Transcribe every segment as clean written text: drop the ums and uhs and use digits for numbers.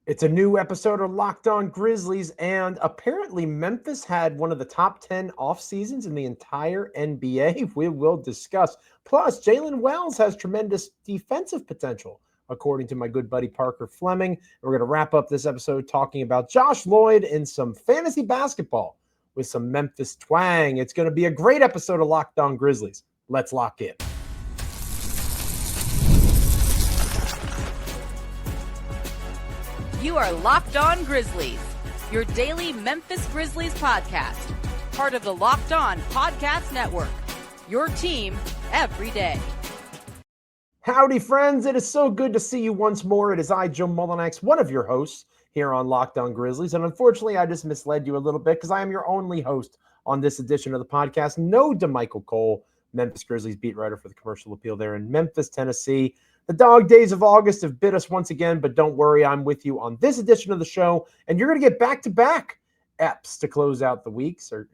It's a new episode of Locked On Grizzlies, and apparently Memphis had one of the top 10 off seasons in the entire NBA. We will discuss. Plus, Jaylen Wells has tremendous defensive potential, according to my good buddy Parker Fleming. We're going to wrap up this episode talking about Josh Lloyd and some fantasy basketball with some Memphis twang. It's going to be a great episode of Locked On Grizzlies. Let's lock in. You are Locked On Grizzlies, your daily Memphis Grizzlies podcast, part of the Locked On Podcast Network, your team every day. Howdy, friends. It is so good to see you once more. It is I, Joe Mullinax, one of your hosts here on Locked On Grizzlies. And unfortunately, I just misled you a little bit because I am your only host on this edition of the podcast. No DeMichael Cole, Memphis Grizzlies beat writer for the Commercial Appeal there in Memphis, Tennessee. The dog days of August have bit us once again, but don't worry, I'm with you on this edition of the show, and you're going to get back-to-back EPs to close out the week. Are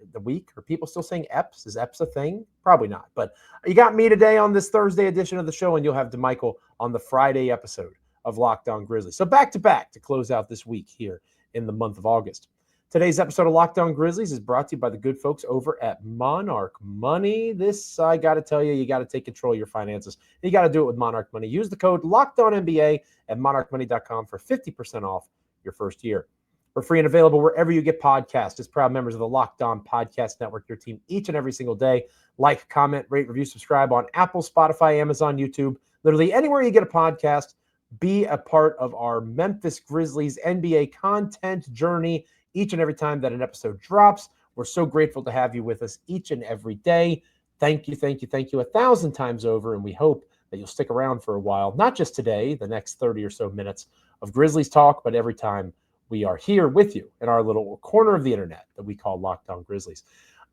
people still saying EPs? Is EPs a thing? Probably not, but you got me today on this Thursday edition of the show, and you'll have DeMichael on the Friday episode of Locked On Grizzlies. So back-to-back to close out this week here in the month of August. Today's episode of Locked On Grizzlies is brought to you by the good folks over at Monarch Money. This, I got to tell you, you got to take control of your finances. You got to do it with Monarch Money. Use the code LOCKEDONNBA at monarchmoney.com for 50% off your first year. We're free and available wherever you get podcasts. As proud members of the Locked On Podcast Network, your team each and every single day. Like, comment, rate, review, subscribe on Apple, Spotify, Amazon, YouTube. Literally anywhere you get a podcast, be a part of our Memphis Grizzlies NBA content journey. Each and every time that an episode drops, we're so grateful to have you with us each and every day. Thank you 1,000 times over, and we hope that you'll stick around for a while, not just today, the next 30 or so minutes of Grizzlies talk, but every time we are here with you in our little corner of the internet that we call Locked On Grizzlies.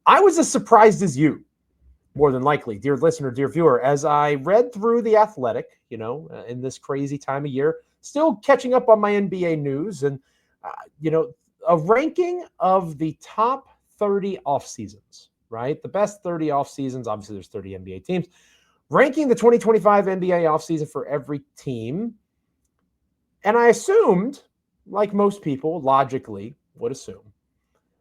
I was as surprised as you, more than likely, dear listener, dear viewer, as I read through The Athletic, in this crazy time of year, still catching up on my NBA news, and, a ranking of the top 30 off seasons, right? The best 30 off seasons. Obviously, there's 30 NBA teams. Ranking the 2025 NBA off season for every team. And I assumed, like most people logically would assume,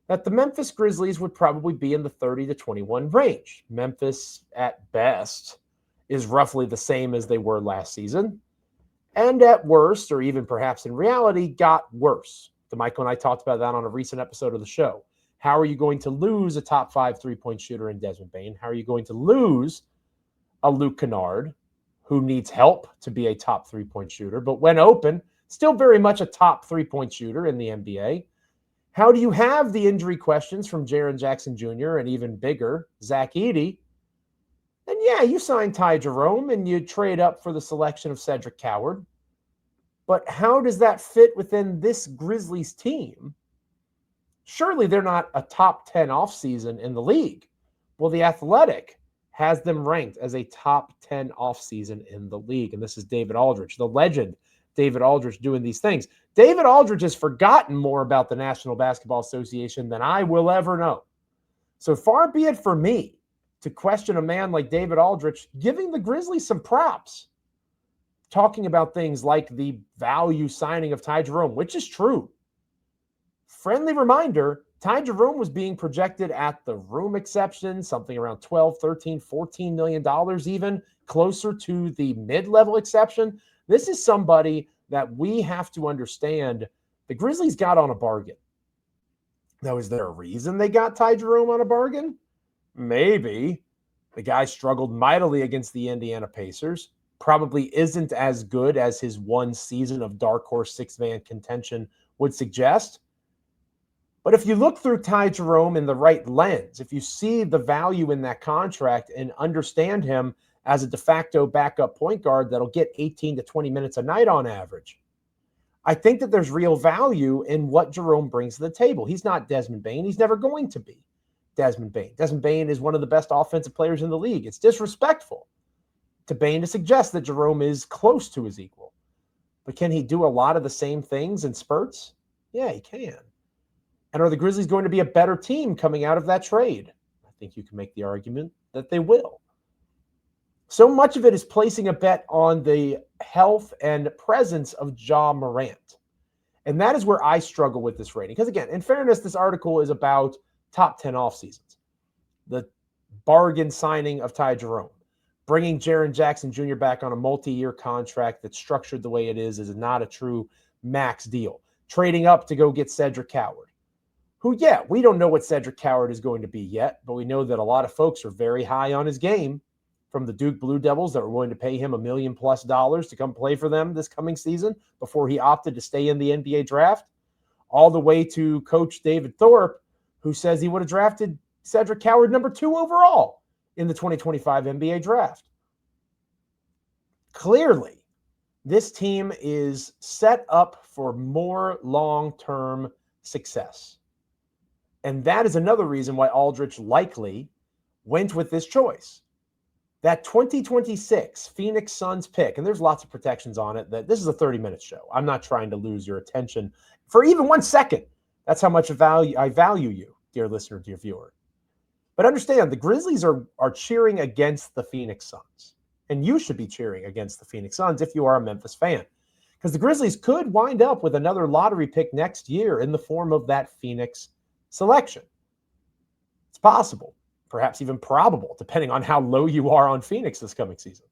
that the Memphis Grizzlies would probably be in the 30 to 21 range. Memphis, at best, is roughly the same as they were last season. And at worst, or even perhaps in reality, got worse. DeMichael and I talked about that on a recent episode of the show. How are you going to lose a top 5 3-point shooter in Desmond Bane? How are you going to lose a Luke Kennard, who needs help to be a top 3-point shooter, but when open, still very much a top 3-point shooter in the NBA? How do you have the injury questions from Jaren Jackson Jr. and even bigger, Zach Edey? And yeah, you signed Ty Jerome and you trade up for the selection of Cedric Coward. But how does that fit within this Grizzlies team? Surely they're not a top 10 offseason in the league. Well, The Athletic has them ranked as a top 10 offseason in the league. And this is David Aldridge, the legend David Aldridge, doing these things. David Aldridge has forgotten more about the National Basketball Association than I will ever know. So far be it for me to question a man like David Aldridge, giving the Grizzlies some props, talking about things like the value signing of Ty Jerome, which is true. Friendly reminder, Ty Jerome was being projected at the room exception, something around $12, $13, $14 million, even closer to the mid-level exception. This is somebody that we have to understand the Grizzlies got on a bargain. Now, is there a reason they got Ty Jerome on a bargain? Maybe. The guy struggled mightily against the Indiana Pacers. Probably isn't as good as his one season of dark horse six-man contention would suggest. But if you look through Ty Jerome in the right lens, if you see the value in that contract and understand him as a de facto backup point guard that'll get 18 to 20 minutes a night on average, I think that there's real value in what Jerome brings to the table. He's not Desmond Bane. He's never going to be Desmond Bane. Desmond Bane is one of the best offensive players in the league. It's disrespectful to Bane to suggest that Jerome is close to his equal. But can he do a lot of the same things in spurts? Yeah, he can. And are the Grizzlies going to be a better team coming out of that trade? I think you can make the argument that they will. So much of it is placing a bet on the health and presence of Ja Morant. And that is where I struggle with this rating. Because again, in fairness, this article is about top 10 off seasons. The bargain signing of Ty Jerome, bringing Jaren Jackson Jr. back on a multi-year contract that's structured the way it is not a true max deal. Trading up to go get Cedric Coward, who, yeah, we don't know what Cedric Coward is going to be yet, but we know that a lot of folks are very high on his game, from the Duke Blue Devils that were willing to pay him $1 million+ to come play for them this coming season before he opted to stay in the NBA draft, all the way to Coach David Thorpe, who says he would have drafted Cedric Coward number 2 overall in the 2025 NBA draft. Clearly, this team is set up for more long-term success. And that is another reason why Aldridge likely went with this choice. That 2026 Phoenix Suns pick, and there's lots of protections on it, that this is a 30-minute show. I'm not trying to lose your attention for even 1 second. That's how much I value you, dear listener, dear viewer. But understand, the Grizzlies are cheering against the Phoenix Suns. And you should be cheering against the Phoenix Suns if you are a Memphis fan. Because the Grizzlies could wind up with another lottery pick next year in the form of that Phoenix selection. It's possible. Perhaps even probable, depending on how low you are on Phoenix this coming season.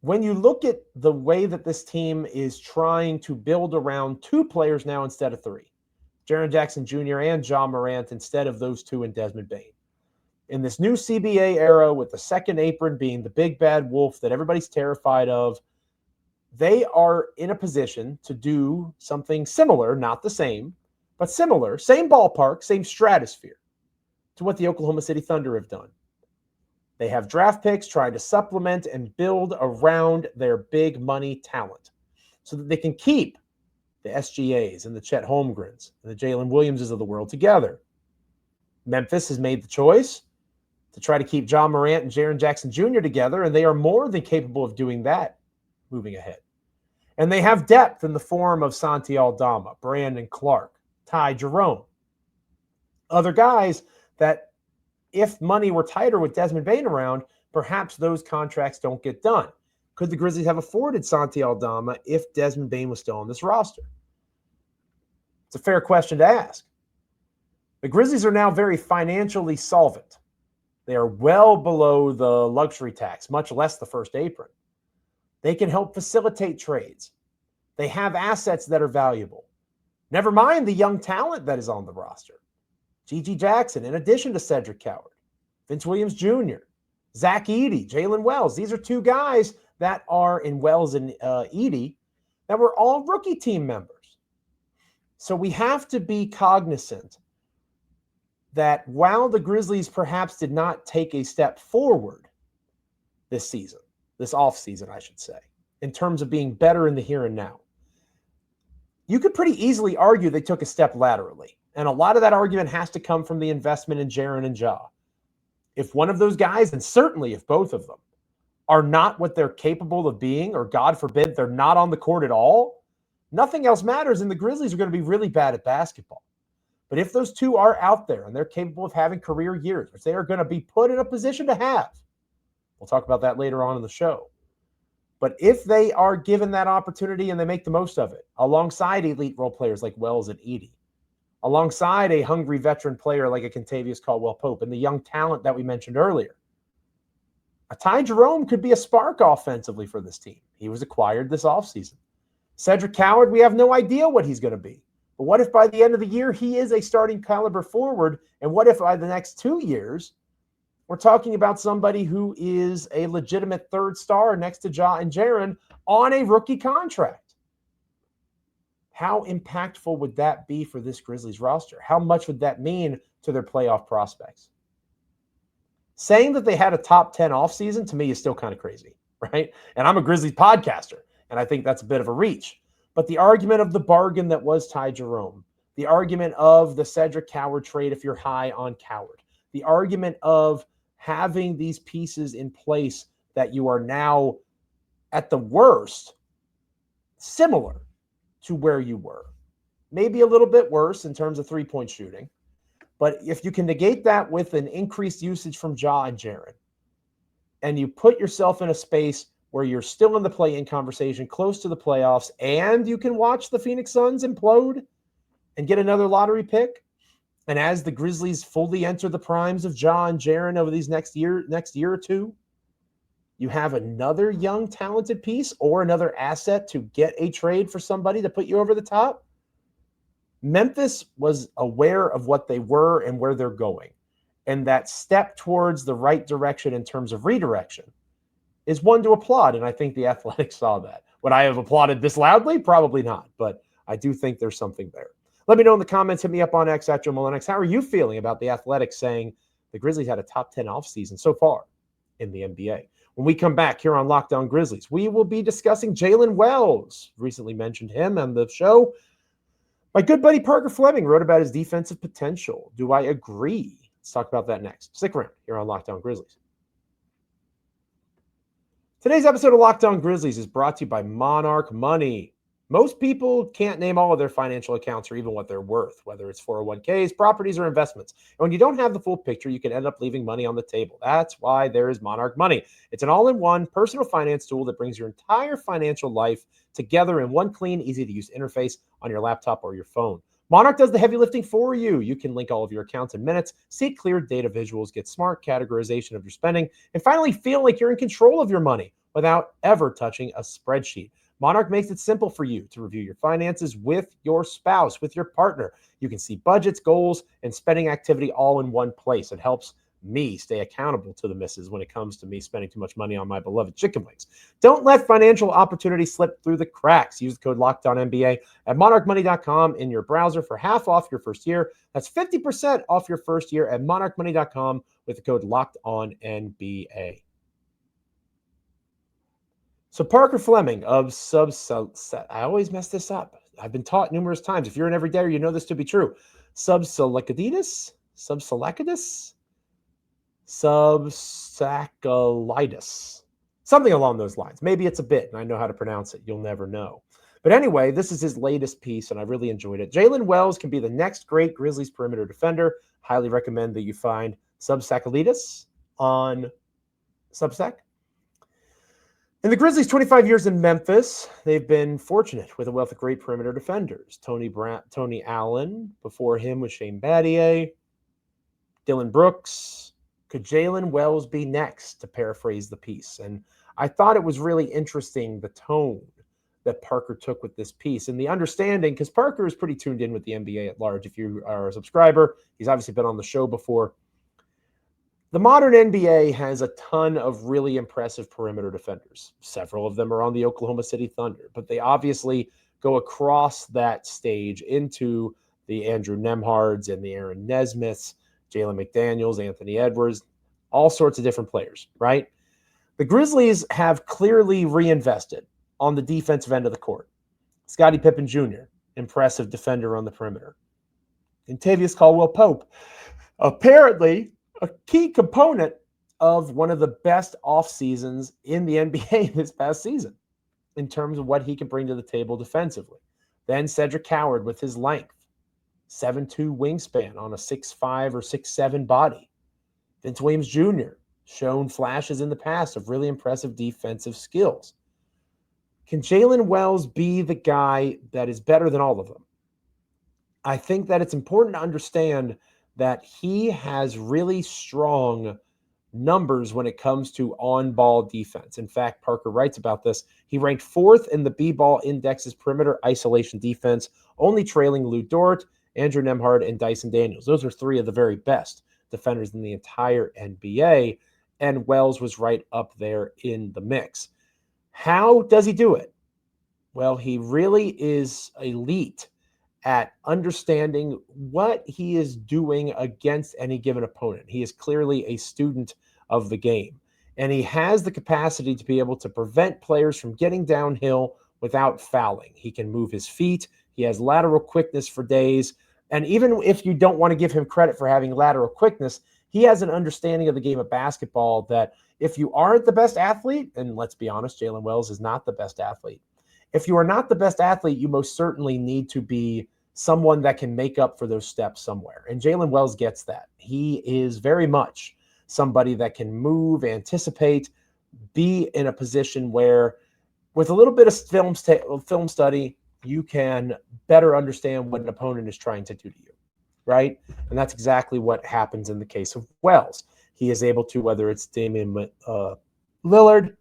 When you look at the way that this team is trying to build around 2 players now instead of 3, Jaren Jackson Jr. and Ja Morant instead of those 2 in Desmond Bane. In this new CBA era, with the second apron being the big bad wolf that everybody's terrified of, they are in a position to do something similar, not the same, but similar, same ballpark, same stratosphere, to what the Oklahoma City Thunder have done. They have draft picks trying to supplement and build around their big money talent so that they can keep the SGAs and the Chet Holmgrens and the Jalen Williamses of the world together. Memphis has made the choice to try to keep Ja Morant and Jaren Jackson Jr. together, and they are more than capable of doing that moving ahead. And they have depth in the form of Santi Aldama, Brandon Clark, Ty Jerome, other guys that if money were tighter with Desmond Bane around, perhaps those contracts don't get done. Could the Grizzlies have afforded Santi Aldama if Desmond Bane was still on this roster? It's a fair question to ask. The Grizzlies are now very financially solvent. They are well below the luxury tax, much less the first apron. They can help facilitate trades. They have assets that are valuable. Never mind the young talent that is on the roster. G.G. Jackson, in addition to Cedric Coward, Vince Williams Jr., Zach Edey, Jaylen Wells. These are 2 guys that are in Wells and Edey that were all rookie team members. So we have to be cognizant that while the Grizzlies perhaps did not take a step forward this season, this offseason, I should say, in terms of being better in the here and now, you could pretty easily argue they took a step laterally. And a lot of that argument has to come from the investment in Jaren and Ja. If one of those guys, and certainly if both of them, are not what they're capable of being, or God forbid, they're not on the court at all, nothing else matters, and the Grizzlies are going to be really bad at basketball. But if those 2 are out there and they're capable of having career years, which they are going to be put in a position to have, we'll talk about that later on in the show. But if they are given that opportunity and they make the most of it, alongside elite role players like Wells and Edey, alongside a hungry veteran player like a Kentavious Caldwell-Pope and the young talent that we mentioned earlier, a Ty Jerome could be a spark offensively for this team. He was acquired this offseason. Cedric Coward, we have no idea what he's going to be. But what if by the end of the year he is a starting caliber forward? And what if by the next 2 years we're talking about somebody who is a legitimate 3rd star next to Ja and Jaren on a rookie contract? How impactful would that be for this Grizzlies roster? How much would that mean to their playoff prospects? Saying that they had a top 10 offseason to me is still kind of crazy, right? And I'm a Grizzlies podcaster, and I think that's a bit of a reach. But the argument of the bargain that was Ty Jerome, the argument of the Cedric Coward trade if you're high on Coward, the argument of having these pieces in place that you are now, at the worst, similar to where you were. Maybe a little bit worse in terms of three-point shooting. But if you can negate that with an increased usage from Ja and Jaren, and you put yourself in a space where you're still in the play-in conversation, close to the playoffs, and you can watch the Phoenix Suns implode and get another lottery pick. And as the Grizzlies fully enter the primes of Ja and Jaren over these next year or two, you have another young, talented piece or another asset to get a trade for somebody to put you over the top. Memphis was aware of what they were and where they're going. And that step towards the right direction in terms of redirection is one to applaud. And I think the Athletics saw that. Would I have applauded this loudly? Probably not. But I do think there's something there. Let me know in the comments. Hit me up on X at Joe Mullinax. How are you feeling about the Athletics saying the Grizzlies had a top 10 offseason so far in the NBA? When we come back here on Locked On Grizzlies, we will be discussing Jaylen Wells. Recently mentioned him on the show. My good buddy Parker Fleming wrote about his defensive potential. Do I agree? Let's talk about that next. Stick around here on Locked On Grizzlies. Today's episode of Locked On Grizzlies is brought to you by Monarch Money. Most people can't name all of their financial accounts or even what they're worth, whether it's 401ks, properties, or investments. And when you don't have the full picture, you can end up leaving money on the table. That's why there is Monarch Money. It's an all-in-one personal finance tool that brings your entire financial life together in one clean, easy-to-use interface on your laptop or your phone. Monarch does the heavy lifting for you. You can link all of your accounts in minutes, see clear data visuals, get smart categorization of your spending, and finally feel like you're in control of your money without ever touching a spreadsheet. Monarch makes it simple for you to review your finances with your spouse, with your partner. You can see budgets, goals, and spending activity all in one place. It helps me stay accountable to the misses when it comes to me spending too much money on my beloved chicken wings. Don't let financial opportunity slip through the cracks. Use the code LOCKEDONNBA at monarchmoney.com in your browser for half off your first year. That's 50% off your first year at monarchmoney.com with the code LOCKEDONNBA. So Parker Fleming of I always mess this up. I've been taught numerous times. If you're an everydayer, you know this to be true. Subsaccharitis, something along those lines. Maybe it's a bit, and I know how to pronounce it. You'll never know. But anyway, this is his latest piece, and I really enjoyed it. Jaylen Wells can be the next great Grizzlies perimeter defender. Highly recommend that you find Subsaccharitis on Substack. In the Grizzlies' 25 years in Memphis, they've been fortunate with a wealth of great perimeter defenders. Tony Allen, before him was Shane Battier, Dylan Brooks. Could Jaylen Wells be next, to paraphrase the piece? And I thought it was really interesting, the tone that Parker took with this piece and the understanding, because Parker is pretty tuned in with the NBA at large. If you are a subscriber, he's obviously been on the show before. The modern NBA has a ton of really impressive perimeter defenders. Several of them are on the Oklahoma City Thunder, but they obviously go across that stage into the Andrew Nembhards and the Aaron Nesmiths, Jalen McDaniels, Anthony Edwards, all sorts of different players, right? The Grizzlies have clearly reinvested on the defensive end of the court. Scottie Pippen Jr., impressive defender on the perimeter. And Tavius Caldwell-Pope, apparently a key component of one of the best off seasons in the NBA this past season in terms of what he can bring to the table defensively. Then Cedric Howard with his length, 7'2" wingspan on a 6'5" or 6'7" body. Vince Williams Jr. shown flashes in the past of really impressive defensive skills. Can Jaylen Wells be the guy that is better than all of them? I think that it's important to understand that he has really strong numbers when it comes to on-ball defense. In fact, Parker writes about this. He ranked 4th in the B-Ball Index's perimeter isolation defense, only trailing Lou Dort, Andrew Nembhard, and Dyson Daniels. Those are 3 of the very best defenders in the entire NBA, and Wells was right up there in the mix. How does he do it? Well, he really is elite at understanding what he is doing against any given opponent. He is clearly a student of the game, and he has the capacity to be able to prevent players from getting downhill without fouling. He can move his feet. He has lateral quickness for days. And even if you don't want to give him credit for having lateral quickness, he has an understanding of the game of basketball that if you aren't the best athlete, and let's be honest, Jaylen Wells is not the best athlete. If you are not the best athlete, you most certainly need to be someone that can make up for those steps somewhere. And Jaylen Wells gets that. He is very much somebody that can move, anticipate, be in a position where, with a little bit of film study, you can better understand what an opponent is trying to do to you, right? And that's exactly what happens in the case of Wells. He is able to, whether it's Damian Lillard,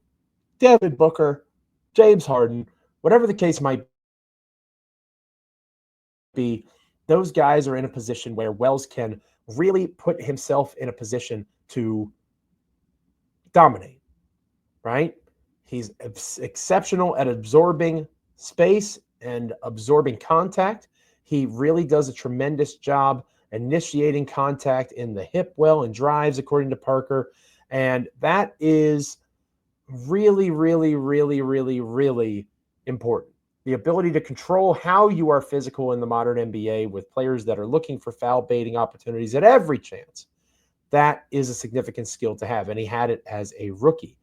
Devin Booker, James Harden, whatever the case might be, those guys are in a position where Wells can really put himself in a position to dominate, right? He's exceptional at absorbing space and absorbing contact. He really does a tremendous job initiating contact in the hip well and drives, according to Parker. And that is really, really, really, really, really important. The ability to control how you are physical in the modern NBA with players that are looking for foul baiting opportunities at every chance. That is a significant skill to have, and he had it as a rookie.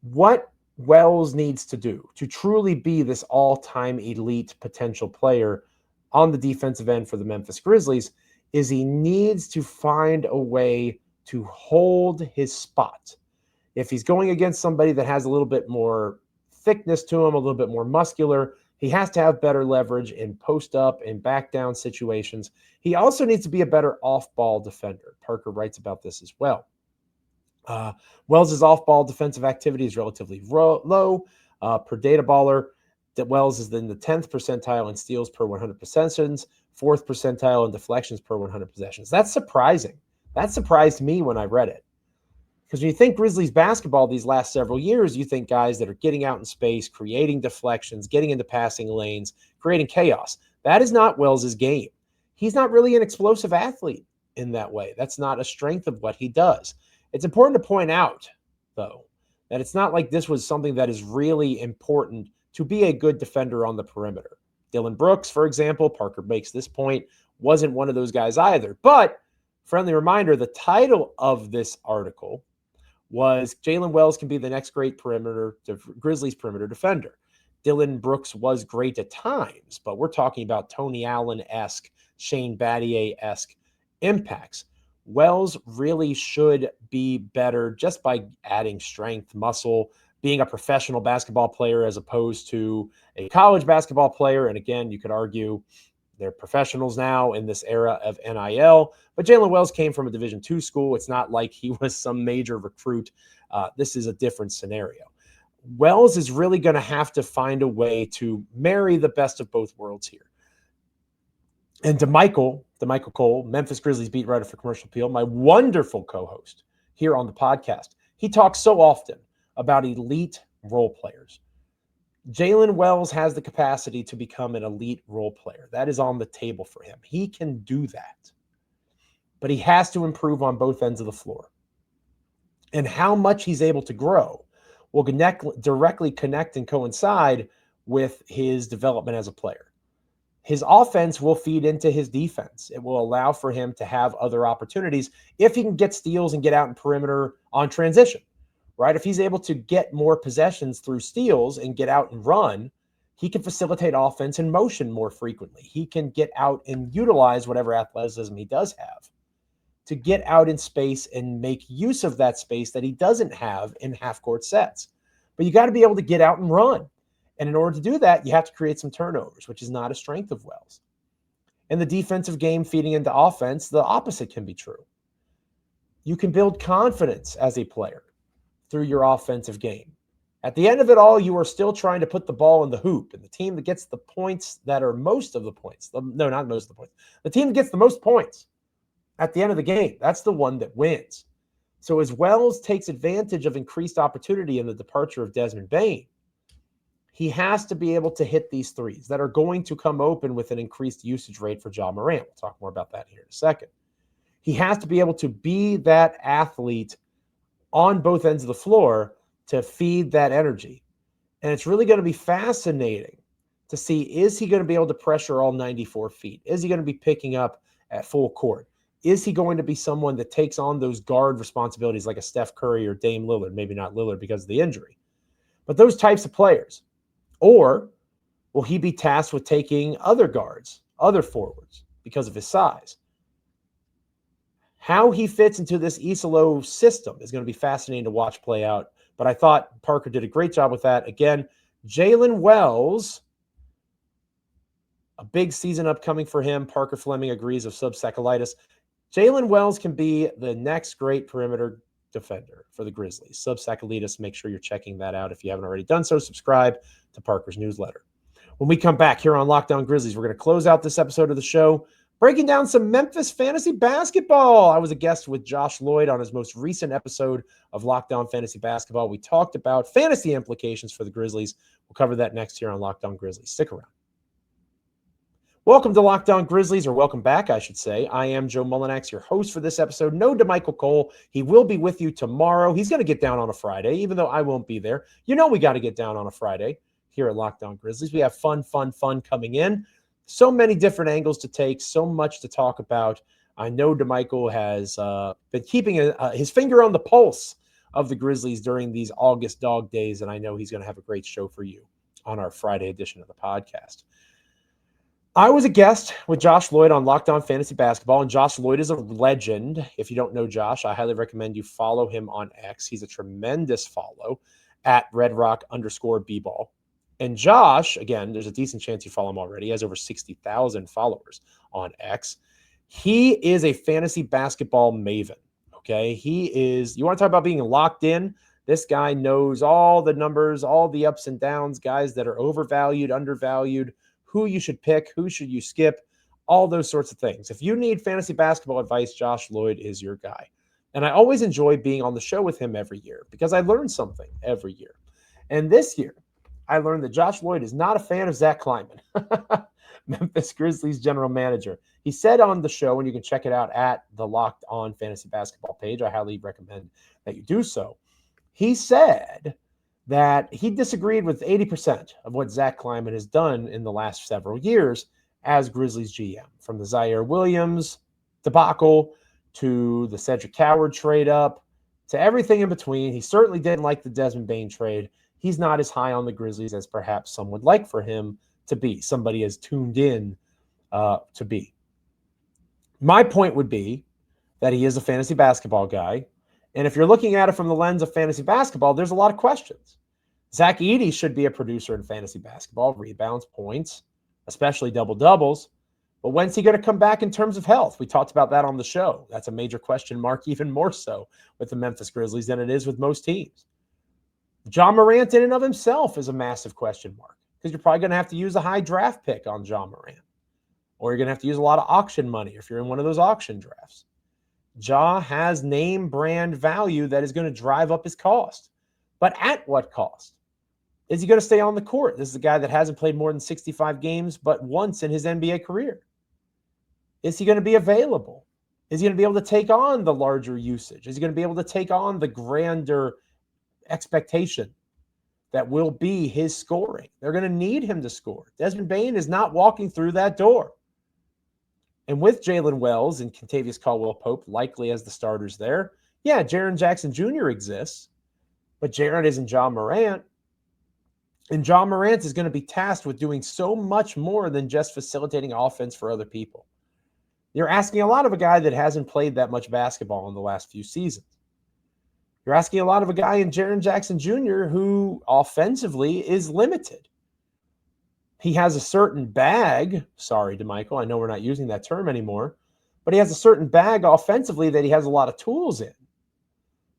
What Wells needs to do to truly be this all-time elite potential player on the defensive end for the Memphis Grizzlies is he needs to find a way to hold his spot. If he's going against somebody that has a little bit more thickness to him, a little bit more muscular, he has to have better leverage in post-up and back-down situations. He also needs to be a better off-ball defender. Parker writes about this as well. Wells' off-ball defensive activity is relatively low per data baller. That Wells is in the 10th percentile in steals per 100 possessions, 4th percentile in deflections per 100 possessions. That's surprising. That surprised me when I read it. Because when you think Grizzlies basketball these last several years, you think guys that are getting out in space, creating deflections, getting into passing lanes, creating chaos. That is not Wells' game. He's not really an explosive athlete in that way. That's not a strength of what he does. It's important to point out, though, that it's not like this was something that is really important to be a good defender on the perimeter. Dylan Brooks, for example, Parker makes this point, wasn't one of those guys either. But, friendly reminder, the title of this article was Jaylen Wells can be the next great Grizzlies perimeter defender. Dylan Brooks was great at times, but we're talking about Tony Allen-esque, Shane Battier-esque impacts. Wells really should be better just by adding strength, muscle, being a professional basketball player as opposed to a college basketball player. And again, you could argue they're professionals now in this era of NIL. But Jaylen Wells came from a Division II school. It's not like he was some major recruit. This is a different scenario. Wells is really going to have to find a way to marry the best of both worlds here. And DeMichael Cole, Memphis Grizzlies beat writer for Commercial Appeal, my wonderful co-host here on the podcast, he talks so often about elite role players. Jaylen Wells has the capacity to become an elite role player. That is on the table for him. He can do that. But he has to improve on both ends of the floor. And how much he's able to grow will directly connect and coincide with his development as a player. His offense will feed into his defense. It will allow for him to have other opportunities if he can get steals and get out in perimeter on transition. Right? If he's able to get more possessions through steals and get out and run, he can facilitate offense in motion more frequently. He can get out and utilize whatever athleticism he does have to get out in space and make use of that space that he doesn't have in half-court sets. But you got to be able to get out and run. And in order to do that, you have to create some turnovers, which is not a strength of Wells. In the defensive game feeding into offense, the opposite can be true. You can build confidence as a player through your offensive game. At the end of it all, you are still trying to put the ball in the hoop, and the team that gets the points that are most of the points, no, not most of the points, the team that gets the most points at the end of the game, that's the one that wins. So as Wells takes advantage of increased opportunity in the departure of Desmond Bane, he has to be able to hit these threes that are going to come open with an increased usage rate for Ja Morant. We'll talk more about that here in a second. He has to be able to be that athlete on both ends of the floor to feed that energy. And it's really going to be fascinating to see, is he going to be able to pressure all 94 feet? Is he going to be picking up at full court? Is he going to be someone that takes on those guard responsibilities like a Steph Curry or Dame Lillard? Maybe not Lillard because of the injury, but those types of players. Or will he be tasked with taking other guards, other forwards because of his size? How he fits into this Isolo system is going to be fascinating to watch play out. But I thought Parker did a great job with that. Again, Jaylen Wells, a big season upcoming for him. Parker Fleming agrees of subsacculitis. Jaylen Wells can be the next great perimeter defender for the Grizzlies. Subsacculitis, make sure you're checking that out. If you haven't already done so, subscribe to Parker's newsletter. When we come back here on Locked On Grizzlies, we're going to close out this episode of the show breaking down some Memphis fantasy basketball. I was a guest with Josh Lloyd on his most recent episode of Locked On Fantasy Basketball. We talked about fantasy implications for the Grizzlies. We'll cover that next here on Locked On Grizzlies. Stick around. Welcome to Locked On Grizzlies, or welcome back, I should say. I am Joe Mullinax, your host for this episode. No DeMichael Cole. He will be with you tomorrow. He's going to get down on a Friday, even though I won't be there. You know we got to get down on a Friday here at Locked On Grizzlies. We have fun coming in. So many different angles to take, so much to talk about. I know DeMichael has been keeping his finger on the pulse of the Grizzlies during these August dog days, and I know he's going to have a great show for you on our Friday edition of the podcast. I was a guest with Josh Lloyd on Locked On Fantasy Basketball, and Josh Lloyd is a legend. If you don't know Josh, I highly recommend you follow him on X. He's a tremendous follow at redrock_bball. And Josh, again, there's a decent chance you follow him already. He has over 60,000 followers on X. He is a fantasy basketball maven, okay? You want to talk about being locked in? This guy knows all the numbers, all the ups and downs, guys that are overvalued, undervalued, who you should pick, who should you skip, all those sorts of things. If you need fantasy basketball advice, Josh Lloyd is your guy. And I always enjoy being on the show with him every year because I learn something every year. And this year, I learned that Josh Lloyd is not a fan of Zach Kleiman, Memphis Grizzlies general manager. He said on the show, and you can check it out at the Locked On Fantasy Basketball page. I highly recommend that you do so. He said that he disagreed with 80% of what Zach Kleiman has done in the last several years as Grizzlies GM, from the Zaire Williams debacle to the Cedric Coward trade up to everything in between. He certainly didn't like the Desmond Bane trade. He's not as high on the Grizzlies as perhaps some would like for him to be, somebody as tuned in to be. My point would be that he is a fantasy basketball guy. And if you're looking at it from the lens of fantasy basketball, there's a lot of questions. Zach Edey should be a producer in fantasy basketball, rebounds, points, especially double-doubles. But when's he going to come back in terms of health? We talked about that on the show. That's a major question mark, even more so with the Memphis Grizzlies than it is with most teams. John Morant in and of himself is a massive question mark because you're probably going to have to use a high draft pick on John Morant, or you're going to have to use a lot of auction money if you're in one of those auction drafts. Ja has name brand value that is going to drive up his cost. But at what cost? Is he going to stay on the court? This is a guy that hasn't played more than 65 games but once in his NBA career. Is he going to be available? Is he going to be able to take on the larger usage? Is he going to be able to take on the grander expectation that will be his scoring? They're going to need him to score. Desmond Bane is not walking through that door. And with Jaylen Wells and Kentavious Caldwell-Pope likely as the starters there, yeah, Jaren Jackson Jr. exists, but Jaren isn't John Morant. And John Morant is going to be tasked with doing so much more than just facilitating offense for other people. You're asking a lot of a guy that hasn't played that much basketball in the last few seasons. You're asking a lot of a guy in Jaren Jackson Jr. who offensively is limited. He has a certain bag. Sorry, DeMichael, I know we're not using that term anymore. But he has a certain bag offensively that he has a lot of tools in.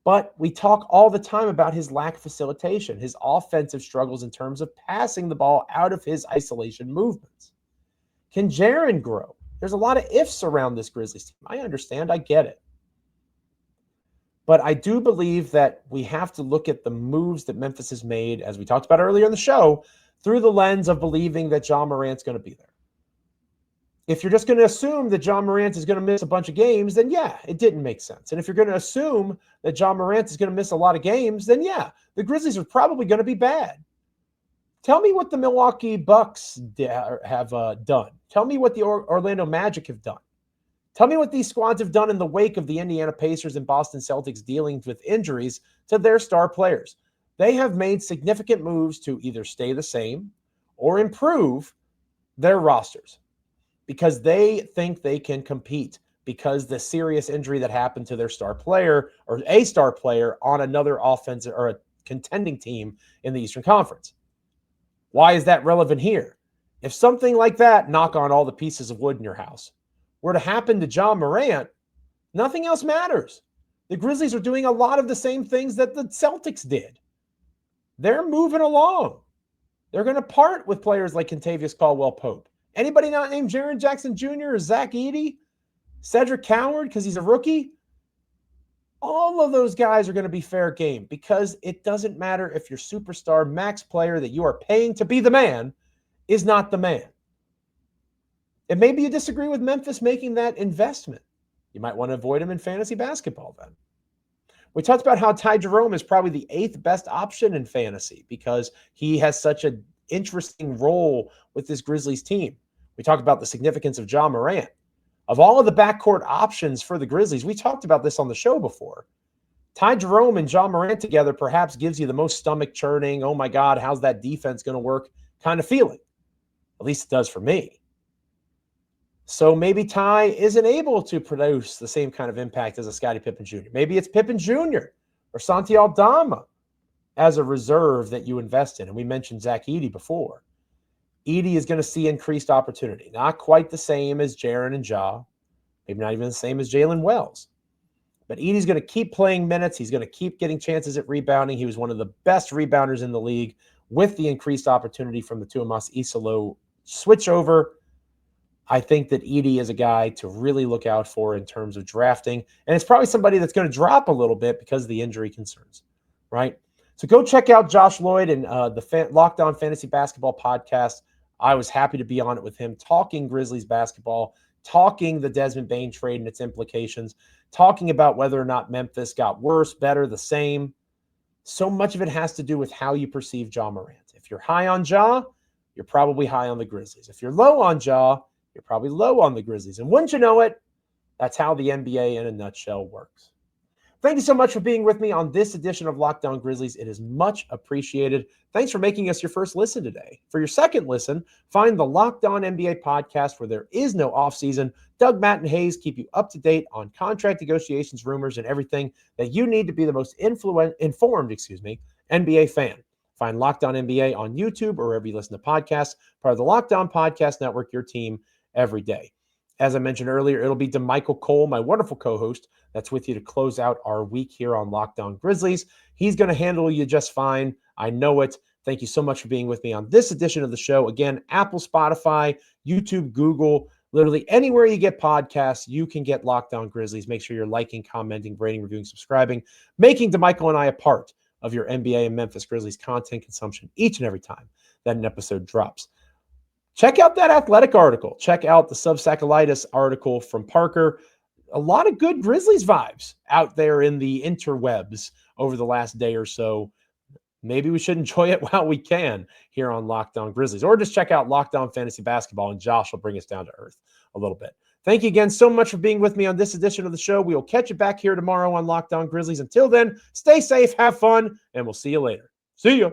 But we talk all the time about his lack of facilitation, his offensive struggles in terms of passing the ball out of his isolation movements. Can Jaren grow? There's a lot of ifs around this Grizzlies team. I understand. I get it. But I do believe that we have to look at the moves that Memphis has made, as we talked about earlier in the show, through the lens of believing that John Morant's going to be there. If you're just going to assume that John Morant is going to miss a bunch of games, then yeah, it didn't make sense. And if you're going to assume that John Morant is going to miss a lot of games, then yeah, the Grizzlies are probably going to be bad. Tell me what the Milwaukee Bucks have done. Tell me what the Orlando Magic have done. Tell me what these squads have done in the wake of the Indiana Pacers and Boston Celtics dealing with injuries to their star players. They have made significant moves to either stay the same or improve their rosters because they think they can compete because the serious injury that happened to their star player or a star player on another offensive or a contending team in the Eastern Conference. Why is that relevant here? If something like that, knock on all the pieces of wood in your house, were to happen to John Morant, nothing else matters. The Grizzlies are doing a lot of the same things that the Celtics did. They're moving along. They're going to part with players like Kentavious Caldwell-Pope. Anybody not named Jaren Jackson Jr. or Zach Edey? Cedric Coward because he's a rookie? All of those guys are going to be fair game because it doesn't matter if your superstar max player that you are paying to be the man is not the man. And maybe you disagree with Memphis making that investment. You might want to avoid him in fantasy basketball then. We talked about how Ty Jerome is probably the 8th best option in fantasy because he has such an interesting role with this Grizzlies team. We talked about the significance of John Morant. Of all of the backcourt options for the Grizzlies, we talked about this on the show before. Ty Jerome and John Morant together perhaps gives you the most stomach churning, oh my God, how's that defense going to work kind of feeling. At least it does for me. So maybe Ty isn't able to produce the same kind of impact as a Scottie Pippen Jr. Maybe it's Pippen Jr. or Santi Aldama as a reserve that you invest in. And we mentioned Zach Edey before. Edey is going to see increased opportunity. Not quite the same as Jaren and Ja. Maybe not even the same as Jaylen Wells. But Edey's going to keep playing minutes. He's going to keep getting chances at rebounding. He was one of the best rebounders in the league with the increased opportunity from the Tuomas Isalo switchover. I think that Edey is a guy to really look out for in terms of drafting. And it's probably somebody that's going to drop a little bit because of the injury concerns, right? So go check out Josh Lloyd and the Locked On Fantasy Basketball podcast. I was happy to be on it with him, talking Grizzlies basketball, talking the Desmond Bane trade and its implications, talking about whether or not Memphis got worse, better, the same. So much of it has to do with how you perceive Ja Morant. If you're high on Ja, you're probably high on the Grizzlies. If you're low on Ja, you're probably low on the Grizzlies. And wouldn't you know it, that's how the NBA in a nutshell works. Thank you so much for being with me on this edition of Locked On Grizzlies. It is much appreciated. Thanks for making us your first listen today. For your second listen, find the Locked On NBA podcast where there is no offseason. Doug, Matt, and Hayes keep you up to date on contract negotiations, rumors, and everything that you need to be the most informed NBA fan. Find Locked On NBA on YouTube or wherever you listen to podcasts. Part of the Locked On Podcast Network, your team every day. As I mentioned earlier, it'll be DeMichael Cole, my wonderful co-host, that's with you to close out our week here on Locked On Grizzlies. He's going to handle you just fine. I know it. Thank you so much for being with me on this edition of the show. Again, Apple, Spotify, YouTube, Google, literally anywhere you get podcasts, you can get Locked On Grizzlies. Make sure you're liking, commenting, rating, reviewing, subscribing, making DeMichael and I a part of your NBA and Memphis Grizzlies content consumption each and every time that an episode drops. Check out that Athletic article. Check out the Subsacchalitis article from Parker. A lot of good Grizzlies vibes out there in the interwebs over the last day or so. Maybe we should enjoy it while we can here on Locked On Grizzlies. Or just check out Locked On Fantasy Basketball, and Josh will bring us down to earth a little bit. Thank you again so much for being with me on this edition of the show. We will catch you back here tomorrow on Locked On Grizzlies. Until then, stay safe, have fun, and we'll see you later. See ya.